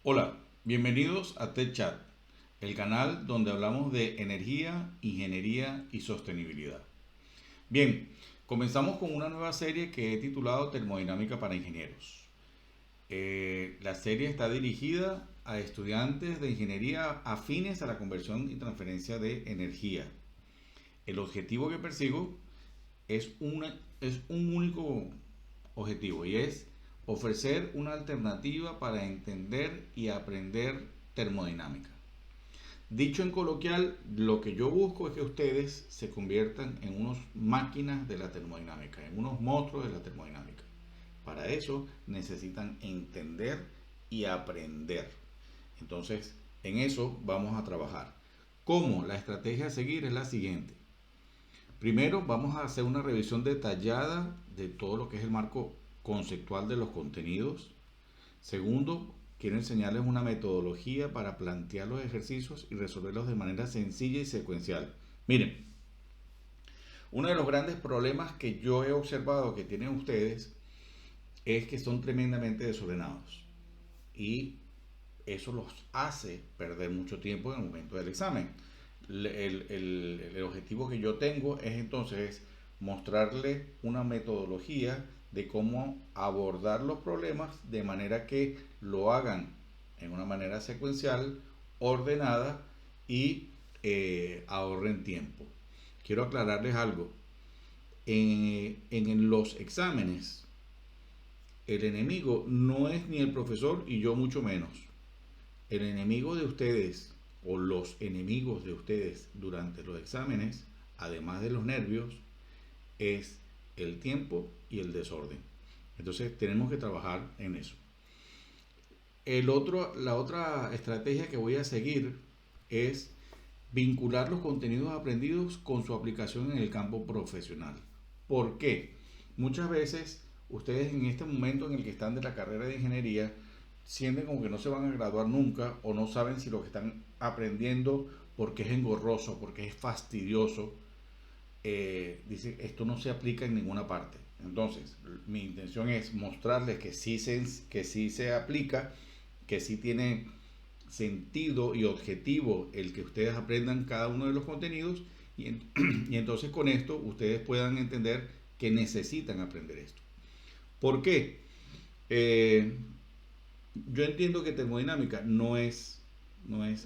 Hola, bienvenidos a TechChat, el canal donde hablamos de energía, ingeniería y sostenibilidad. Bien, comenzamos con una nueva serie que he titulado Termodinámica para Ingenieros. La serie está dirigida a estudiantes de ingeniería afines a la conversión y transferencia de energía. El objetivo que persigo es un único objetivo y es ofrecer una alternativa para entender y aprender termodinámica. Dicho en coloquial, lo que yo busco es que ustedes se conviertan en unas máquinas de la termodinámica, en unos monstruos de la termodinámica. Para eso necesitan entender y aprender. Entonces, en eso vamos a trabajar. ¿Cómo? La estrategia a seguir es la siguiente. Primero, vamos a hacer una revisión detallada de todo lo que es el marco conceptual de los contenidos. Segundo, quiero enseñarles una metodología para plantear los ejercicios y resolverlos de manera sencilla y secuencial. Miren, uno de los grandes problemas que yo he observado que tienen ustedes es que son tremendamente desordenados y eso los hace perder mucho tiempo en el momento del examen. El objetivo que yo tengo es entonces mostrarle una metodología de cómo abordar los problemas de manera que lo hagan en una manera secuencial, ordenada y ahorren tiempo. Quiero aclararles algo. En los exámenes, el enemigo no es ni el profesor y yo mucho menos. El enemigo de ustedes o los enemigos de ustedes durante los exámenes, además de los nervios, es el tiempo y el desorden. Entonces tenemos que trabajar en eso. La otra estrategia que voy a seguir es vincular los contenidos aprendidos con su aplicación en el campo profesional. ¿Por qué? Muchas veces ustedes en este momento en el que están de la carrera de ingeniería sienten como que no se van a graduar nunca o no saben si lo que están aprendiendo porque es engorroso, porque es fastidioso, dice esto no se aplica en ninguna parte. Entonces, mi intención es mostrarles que sí se aplica, que sí tiene sentido y objetivo el que ustedes aprendan cada uno de los contenidos y entonces con esto ustedes puedan entender que necesitan aprender esto. ¿Por qué? Yo entiendo que termodinámica no es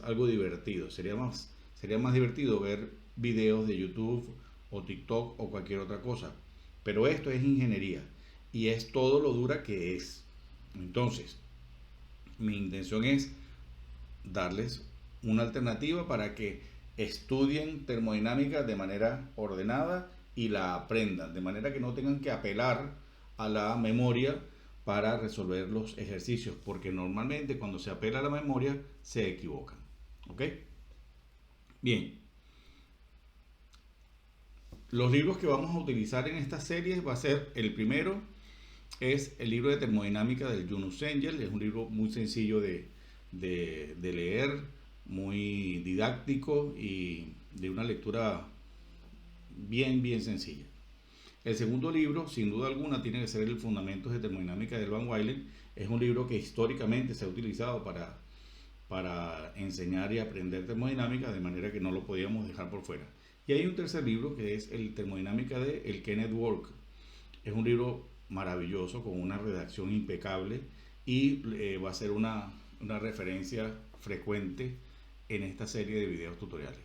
algo divertido. Sería más divertido ver videos de YouTube o TikTok o cualquier otra cosa. Pero esto es ingeniería y es todo lo dura que es. Entonces, mi intención es darles una alternativa para que estudien termodinámica de manera ordenada y la aprendan, de manera que no tengan que apelar a la memoria para resolver los ejercicios, porque normalmente cuando se apela a la memoria se equivocan. ¿Ok? Bien, los libros que vamos a utilizar en esta serie va a ser el primero, es el libro de termodinámica del Yunus Engel. Es un libro muy sencillo de leer, muy didáctico y de una lectura bien sencilla. El segundo libro, sin duda alguna, tiene que ser el Fundamentos de Termodinámica de Van Wylen. Es un libro que históricamente se ha utilizado para enseñar y aprender termodinámica, de manera que no lo podíamos dejar por fuera. Y hay un tercer libro que es el Termodinámica de el Kenneth Work. Es un libro maravilloso con una redacción impecable y va a ser una referencia frecuente en esta serie de videos tutoriales.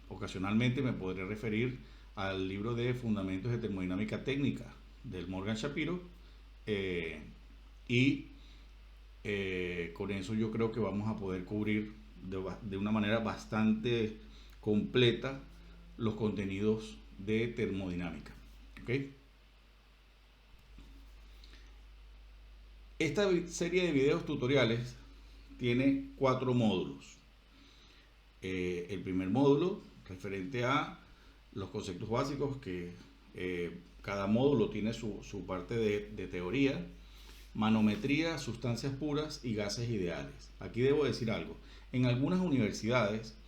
Ocasionalmente me podré referir al libro de Fundamentos de Termodinámica Técnica del Morgan Shapiro y con eso yo creo que vamos a poder cubrir de una manera bastante completa los contenidos de termodinámica. ¿Okay? Esta serie de videos tutoriales tiene 4 módulos. El primer módulo referente a los conceptos básicos, que cada módulo tiene su parte de teoría, manometría, sustancias puras y gases ideales. Aquí debo decir algo. En algunas universidades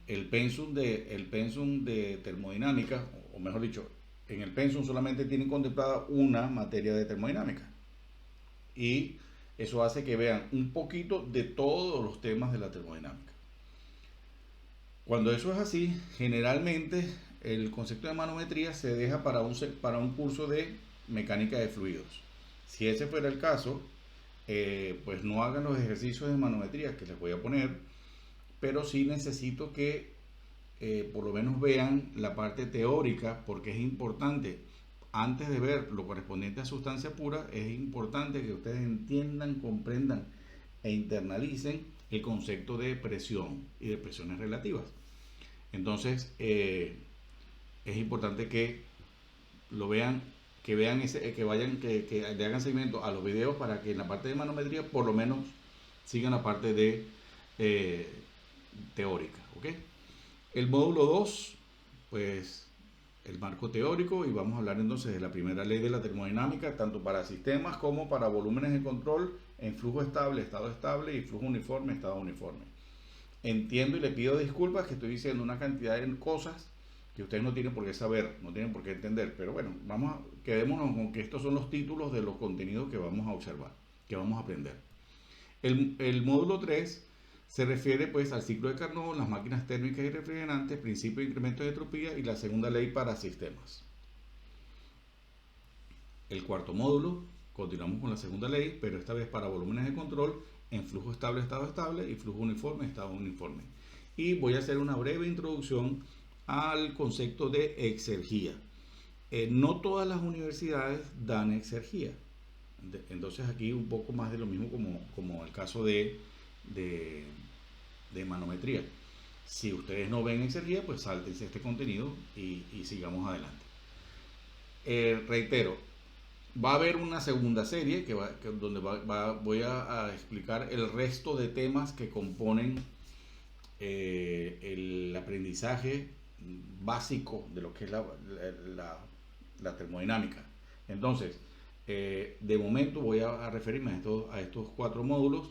el pensum de termodinámica, o mejor dicho, en el pensum solamente tienen contemplada una materia de termodinámica y Eso hace que vean un poquito de todos los temas de la termodinámica. Cuando eso es así, generalmente el concepto de manometría se deja para un curso de mecánica de fluidos. Si ese fuera el caso, pues no hagan los ejercicios de manometría que les voy a poner, pero sí necesito que por lo menos vean la parte teórica, porque es importante. Antes de ver lo correspondiente a sustancia pura, es importante que ustedes entiendan, comprendan e internalicen el concepto de presión y de presiones relativas. Entonces, es importante que lo vean, que vean que vayan, que le hagan seguimiento a los videos para que en la parte de manometría por lo menos sigan la parte de teórica, ¿ok? El módulo 2, pues el marco teórico, y vamos a hablar entonces de la primera ley de la termodinámica, tanto para sistemas como para volúmenes de control en flujo estable, estado estable, y flujo uniforme, estado uniforme. Entiendo y le pido disculpas que estoy diciendo una cantidad de cosas que ustedes no tienen por qué saber, no tienen por qué entender, pero bueno, quedémonos con que estos son los títulos de los contenidos que vamos a observar, que vamos a aprender. El módulo 3 se refiere pues al ciclo de Carnot, las máquinas térmicas y refrigerantes, principio de incremento de entropía y la segunda ley para sistemas. El cuarto módulo, continuamos con la segunda ley, pero esta vez para volúmenes de control en flujo estable, estado estable, y flujo uniforme, estado uniforme. Y voy a hacer una breve introducción al concepto de exergía. No todas las universidades dan exergía. Entonces aquí un poco más de lo mismo como el caso de manometría. Si ustedes no ven exergía, pues sáltense este contenido y sigamos adelante. Reitero, va a haber una segunda serie donde voy a explicar el resto de temas que componen el aprendizaje básico de lo que es la termodinámica. Entonces, de momento voy a referirme a estos 4 módulos.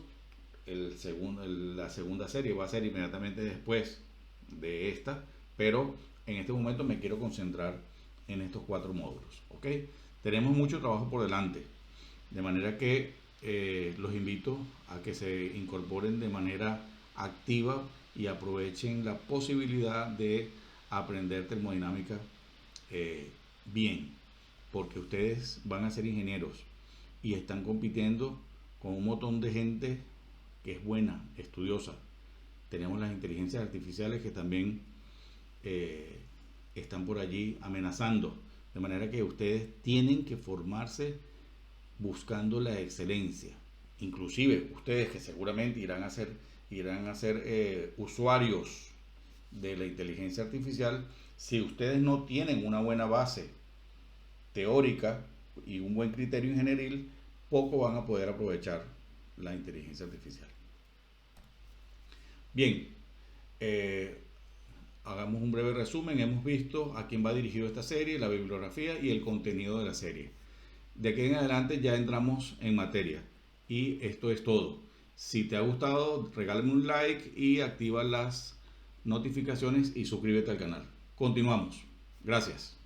La segunda serie va a ser inmediatamente después de esta, pero en este momento me quiero concentrar en estos 4 módulos, ¿ok? Tenemos mucho trabajo por delante, de manera que los invito a que se incorporen de manera activa y aprovechen la posibilidad de aprender termodinámica bien, porque ustedes van a ser ingenieros y están compitiendo con un montón de gente que es buena, estudiosa. Tenemos las inteligencias artificiales que también están por allí amenazando, de manera que ustedes tienen que formarse buscando la excelencia. Inclusive ustedes que seguramente irán a ser usuarios de la inteligencia artificial, si ustedes no tienen una buena base teórica y un buen criterio ingenieril, poco van a poder aprovechar la inteligencia artificial. Bien, hagamos un breve resumen. Hemos visto a quién va dirigido esta serie, la bibliografía y el contenido de la serie. De aquí en adelante ya entramos en materia y esto es todo. Si te ha gustado, regálame un like y activa las notificaciones y suscríbete al canal. Continuamos. Gracias.